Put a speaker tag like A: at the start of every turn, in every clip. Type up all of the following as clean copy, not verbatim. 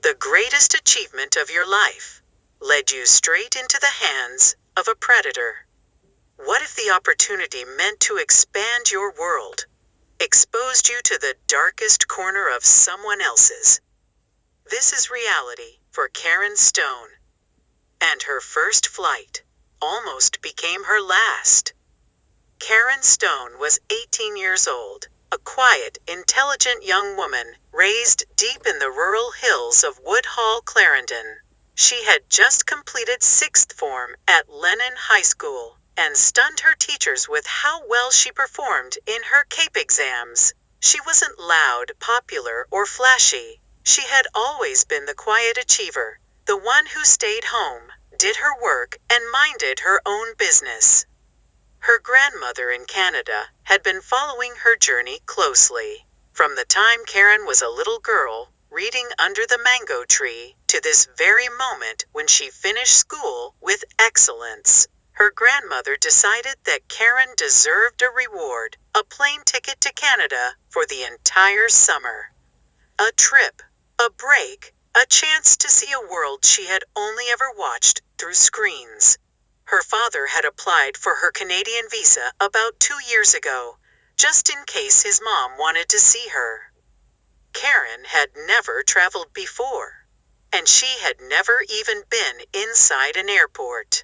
A: the greatest achievement of your life, led you straight into the hands of a predator? What if the opportunity meant to expand your world, exposed you to the darkest corner of someone else's? This is reality for Karen Stone. And her first flight almost became her last. Karen Stone was 18 years old, a quiet, intelligent young woman raised deep in the rural hills of Woodhall, Clarendon. She had just completed 6th form at Lennon High School and stunned her teachers with how well she performed in her CAPE exams. She wasn't loud, popular, or flashy. She had always been the quiet achiever, the one who stayed home, did her work, and minded her own business. Her grandmother in Canada had been following her journey closely. From the time Karen was a little girl, reading under the mango tree, to this very moment when she finished school with excellence, her grandmother decided that Karen deserved a reward, a plane ticket to Canada for the entire summer. A trip, a break, a chance to see a world she had only ever watched through screens. Her father had applied for her Canadian visa about 2 years ago, just in case his mom wanted to see her. Karen had never traveled before, and she had never even been inside an airport.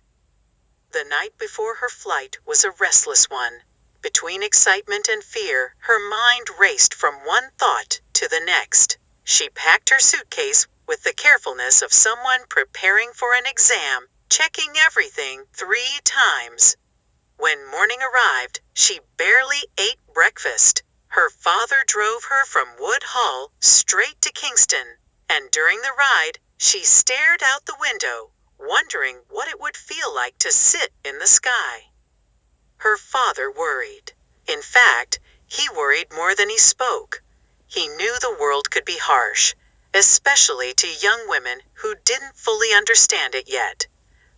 A: The night before her flight was a restless one. Between excitement and fear, her mind raced from one thought to the next. She packed her suitcase with the carefulness of someone preparing for an exam, checking everything 3 times. When morning arrived, she barely ate breakfast. Her father drove her from Woodhall straight to Kingston, and during the ride, she stared out the window, wondering what it would feel like to sit in the sky. Her father worried. In fact, he worried more than he spoke. He knew the world could be harsh, especially to young women who didn't fully understand it yet.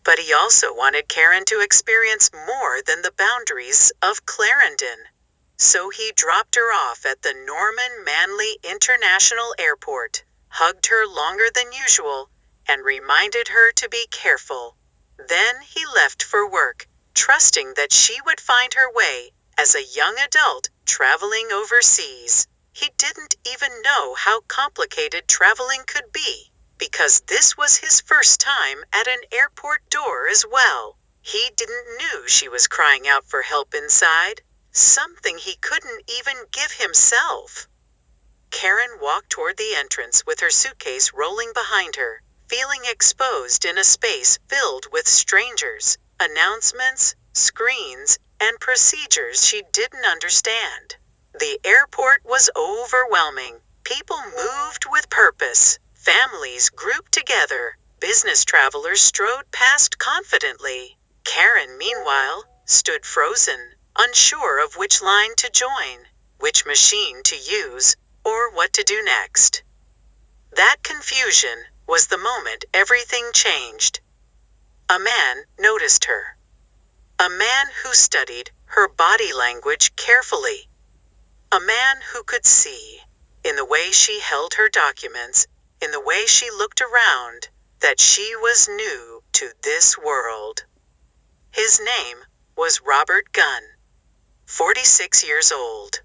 A: But he also wanted Karen to experience more than the boundaries of Clarendon. So he dropped her off at the Norman Manley International Airport, hugged her longer than usual, and reminded her to be careful. Then he left for work, trusting that she would find her way as a young adult traveling overseas. He didn't even know how complicated traveling could be, because this was his first time at an airport door as well. He didn't know she was crying out for help inside, something he couldn't even give himself. Karen walked toward the entrance with her suitcase rolling behind her, feeling exposed in a space filled with strangers, announcements, screens, and procedures she didn't understand. The airport was overwhelming. People moved with purpose. Families grouped together. Business travelers strode past confidently. Karen, meanwhile, stood frozen, unsure of which line to join, which machine to use, or what to do next. That confusion was the moment everything changed. A man noticed her. A man who studied her body language carefully. A man who could see, in the way she held her documents, in the way she looked around, that she was new to this world. His name was Robert Gunn, 46 years old.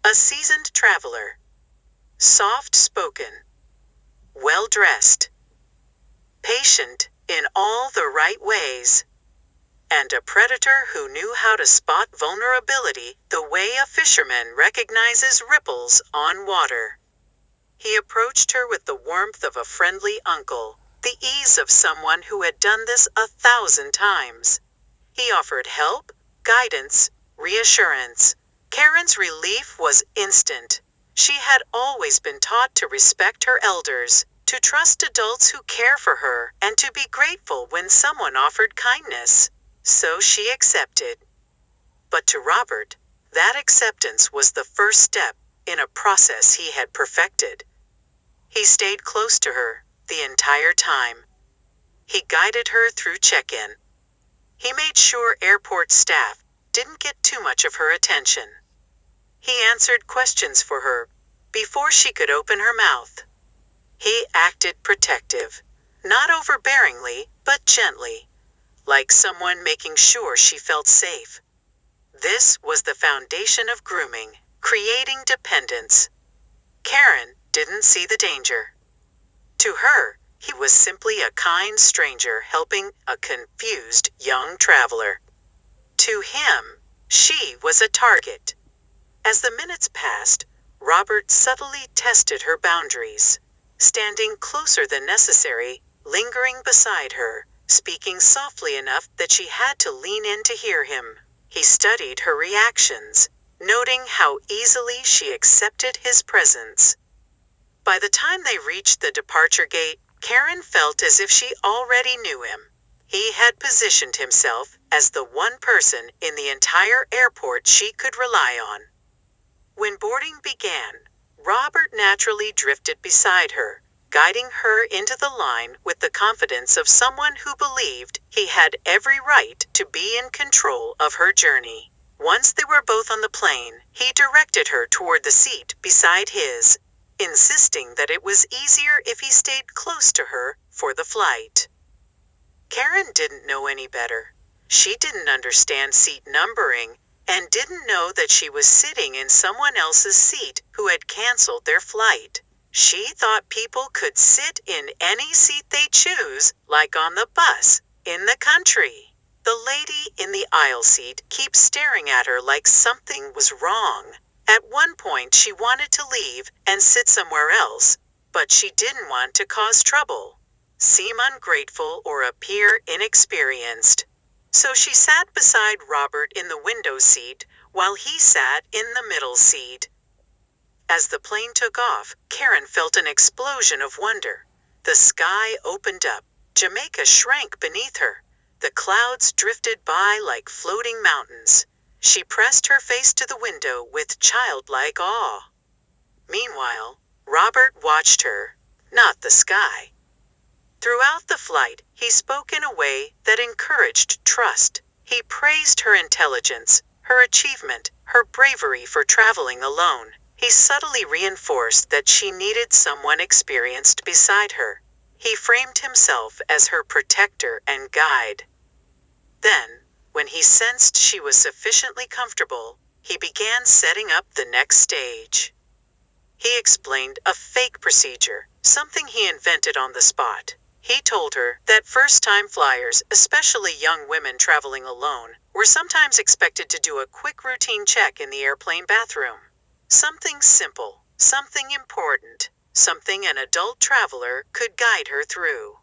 A: A seasoned traveler, soft-spoken, well-dressed, patient in all the right ways, and a predator who knew how to spot vulnerability the way a fisherman recognizes ripples on water. He approached her with the warmth of a friendly uncle, the ease of someone who had done this 1,000 times. He offered help, guidance, reassurance. Karen's relief was instant. She had always been taught to respect her elders, to trust adults who care for her, and to be grateful when someone offered kindness. So she accepted. But to Robert, that acceptance was the first step in a process he had perfected. He stayed close to her the entire time. He guided her through check-in. He made sure airport staff didn't get too much of her attention. He answered questions for her before she could open her mouth. He acted protective, not overbearingly, but gently, like someone making sure she felt safe. This was the foundation of grooming, creating dependence. Karen didn't see the danger. To her, he was simply a kind stranger helping a confused young traveler. To him, she was a target. As the minutes passed, Robert subtly tested her boundaries, standing closer than necessary, lingering beside her, speaking softly enough that she had to lean in to hear him. He studied her reactions, noting how easily she accepted his presence. By the time they reached the departure gate, Karen felt as if she already knew him. He had positioned himself as the one person in the entire airport she could rely on. When boarding began, Robert naturally drifted beside her, guiding her into the line with the confidence of someone who believed he had every right to be in control of her journey. Once they were both on the plane, he directed her toward the seat beside his, insisting that it was easier if he stayed close to her for the flight. Karen didn't know any better. She didn't understand seat numbering and didn't know that she was sitting in someone else's seat who had canceled their flight. She thought people could sit in any seat they choose, like on the bus, in the country. The lady in the aisle seat keeps staring at her like something was wrong. At one point she wanted to leave and sit somewhere else, but she didn't want to cause trouble, seem ungrateful, or appear inexperienced. So she sat beside Robert in the window seat while he sat in the middle seat. As the plane took off, Karen felt an explosion of wonder. The sky opened up. Jamaica shrank beneath her. The clouds drifted by like floating mountains. She pressed her face to the window with childlike awe. Meanwhile, Robert watched her, not the sky. Throughout the flight, he spoke in a way that encouraged trust. He praised her intelligence, her achievement, her bravery for traveling alone. He subtly reinforced that she needed someone experienced beside her. He framed himself as her protector and guide. Then, when he sensed she was sufficiently comfortable, he began setting up the next stage. He explained a fake procedure, something he invented on the spot. He told her that first-time flyers, especially young women traveling alone, were sometimes expected to do a quick routine check in the airplane bathroom. Something simple, something important, something an adult traveler could guide her through.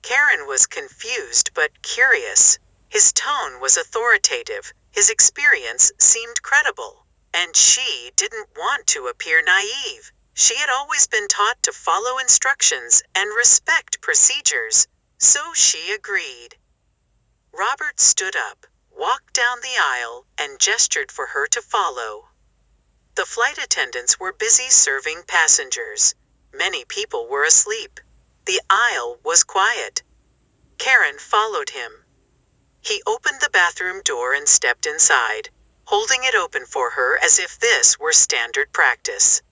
A: Karen was confused but curious. His tone was authoritative, his experience seemed credible, and she didn't want to appear naive. She had always been taught to follow instructions and respect procedures, so she agreed. Robert stood up, walked down the aisle, and gestured for her to follow. The flight attendants were busy serving passengers. Many people were asleep. The aisle was quiet. Karen followed him. He opened the bathroom door and stepped inside, holding it open for her as if this were standard practice.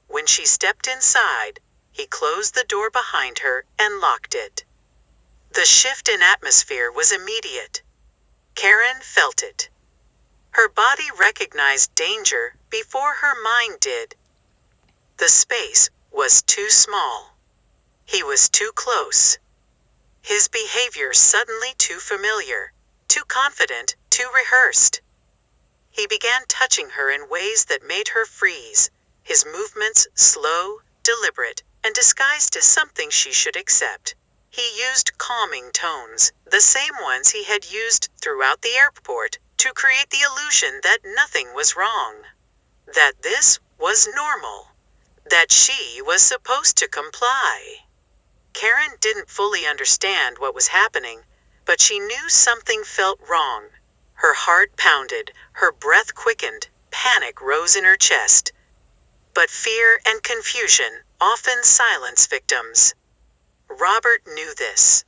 A: When she stepped inside, he closed the door behind her and locked it. The shift in atmosphere was immediate. Karen felt it. Her body recognized danger before her mind did. The space was too small. He was too close. His behavior suddenly too familiar, too confident, too rehearsed. He began touching her in ways that made her freeze, his movements slow, deliberate, and disguised as something she should accept. He used calming tones, the same ones he had used throughout the airport, to create the illusion that nothing was wrong, that this was normal, that she was supposed to comply. Karen didn't fully understand what was happening, but she knew something felt wrong. Her heart pounded, her breath quickened, panic rose in her chest. But fear and confusion often silence victims. Robert knew this.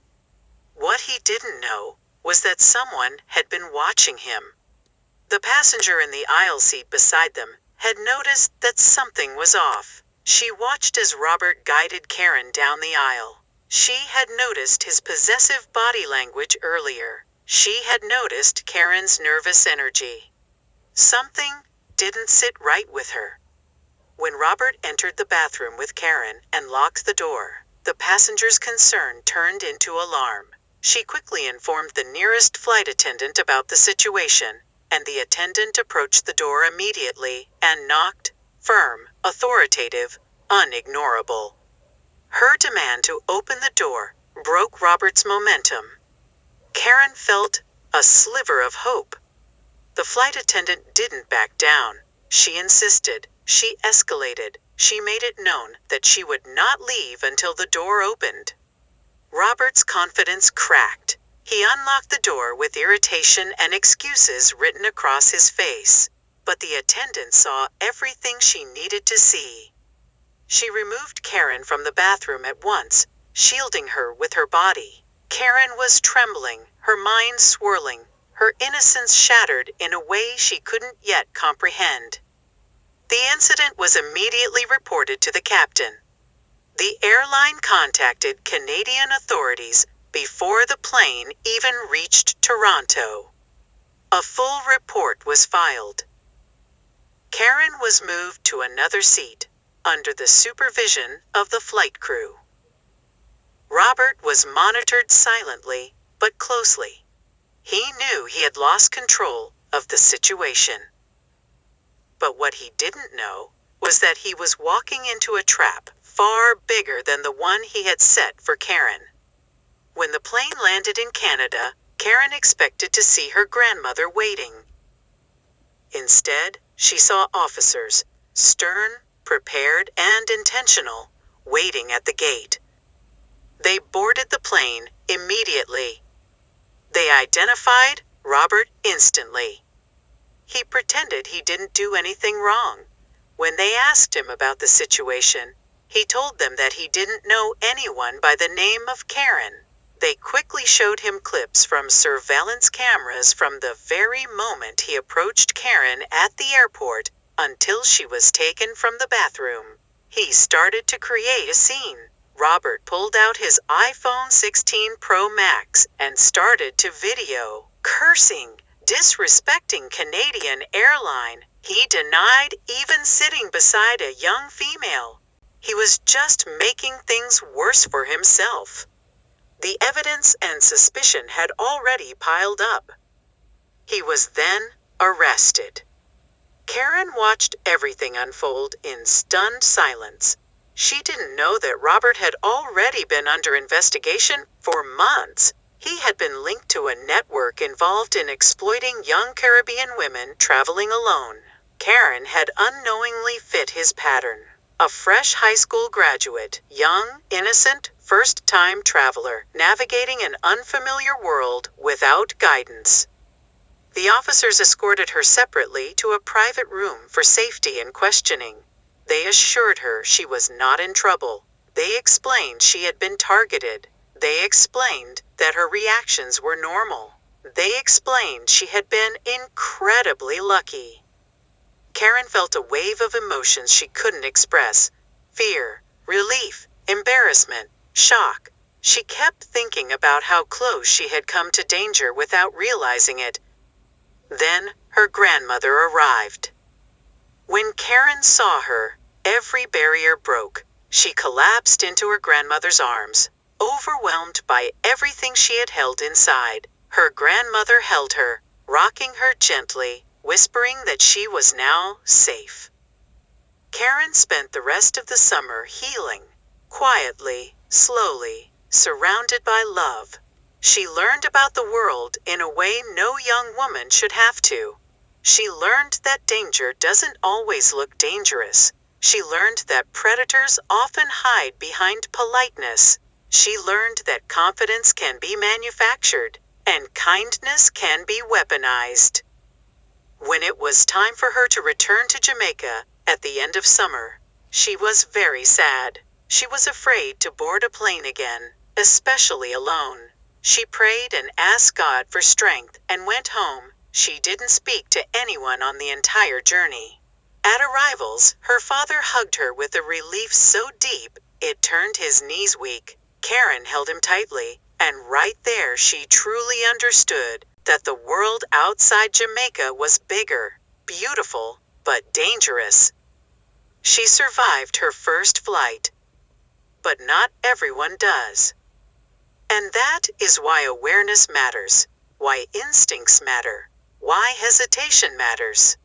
A: What he didn't know was that someone had been watching him. The passenger in the aisle seat beside them had noticed that something was off. She watched as Robert guided Karen down the aisle. She had noticed his possessive body language earlier. She had noticed Karen's nervous energy. Something didn't sit right with her. When Robert entered the bathroom with Karen and locked the door, the passenger's concern turned into alarm. She quickly informed the nearest flight attendant about the situation, and the attendant approached the door immediately and knocked, firm, authoritative, unignorable. Her demand to open the door broke Robert's momentum. Karen felt a sliver of hope. The flight attendant didn't back down. She insisted. She escalated. She made it known that she would not leave until the door opened. Robert's confidence cracked. He unlocked the door with irritation and excuses written across his face. But the attendant saw everything she needed to see. She removed Karen from the bathroom at once, shielding her with her body. Karen was trembling, her mind swirling, her innocence shattered in a way she couldn't yet comprehend. The incident was immediately reported to the captain. The airline contacted Canadian authorities before the plane even reached Toronto. A full report was filed. Karen was moved to another seat, under the supervision of the flight crew. Robert was monitored silently, but closely. He knew he had lost control of the situation. But what he didn't know was that he was walking into a trap far bigger than the one he had set for Karen. When the plane landed in Canada, Karen expected to see her grandmother waiting. Instead, she saw officers, stern, prepared, and intentional, waiting at the gate. They boarded the plane immediately. They identified Robert instantly. He pretended he didn't do anything wrong. When they asked him about the situation, he told them that he didn't know anyone by the name of Karen. They quickly showed him clips from surveillance cameras from the very moment he approached Karen at the airport until she was taken from the bathroom. He started to create a scene. Robert pulled out his iPhone 16 Pro Max and started to video, cursing, disrespecting Canadian airline. He denied even sitting beside a young female. He was just making things worse for himself. The evidence and suspicion had already piled up. He was then arrested. Karen watched everything unfold in stunned silence. She didn't know that Robert had already been under investigation for months. He had been linked to a network involved in exploiting young Caribbean women traveling alone. Karen had unknowingly fit his pattern. A fresh high school graduate, young, innocent, first-time traveler, navigating an unfamiliar world without guidance. The officers escorted her separately to a private room for safety and questioning. They assured her she was not in trouble. They explained she had been targeted. They explained that her reactions were normal. They explained she had been incredibly lucky. Karen felt a wave of emotions she couldn't express. Fear, relief, embarrassment, shock. She kept thinking about how close she had come to danger without realizing it. Then her grandmother arrived. When Karen saw her, every barrier broke. She collapsed into her grandmother's arms, overwhelmed by everything she had held inside. Her grandmother held her, rocking her gently, whispering that she was now safe. Karen spent the rest of the summer healing, quietly, slowly, surrounded by love. She learned about the world in a way no young woman should have to. She learned that danger doesn't always look dangerous. She learned that predators often hide behind politeness. She learned that confidence can be manufactured, and kindness can be weaponized. When it was time for her to return to Jamaica at the end of summer, she was very sad. She was afraid to board a plane again, especially alone. She prayed and asked God for strength and went home. She didn't speak to anyone on the entire journey. At arrivals, her father hugged her with a relief so deep it turned his knees weak. Karen held him tightly, and right there she truly understood that the world outside Jamaica was bigger, beautiful, but dangerous. She survived her first flight. But not everyone does. And that is why awareness matters, why instincts matter, why hesitation matters,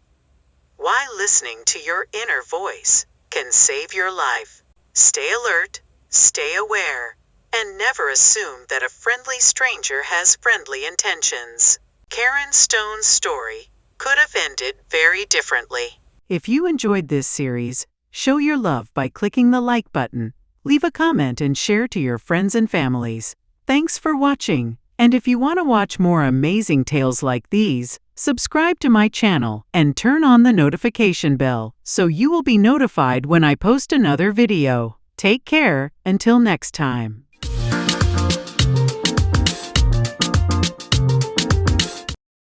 A: why listening to your inner voice can save your life. Stay alert, stay aware, and never assume that a friendly stranger has friendly intentions. Karen Stone's story could have ended very differently. If you enjoyed this series, show your love by clicking the like button, leave a comment, and share to your friends and families. Thanks for watching, and if you want to watch more amazing tales like these, subscribe to my channel and turn on the notification bell so you will be notified when I post another video. Take care until next time.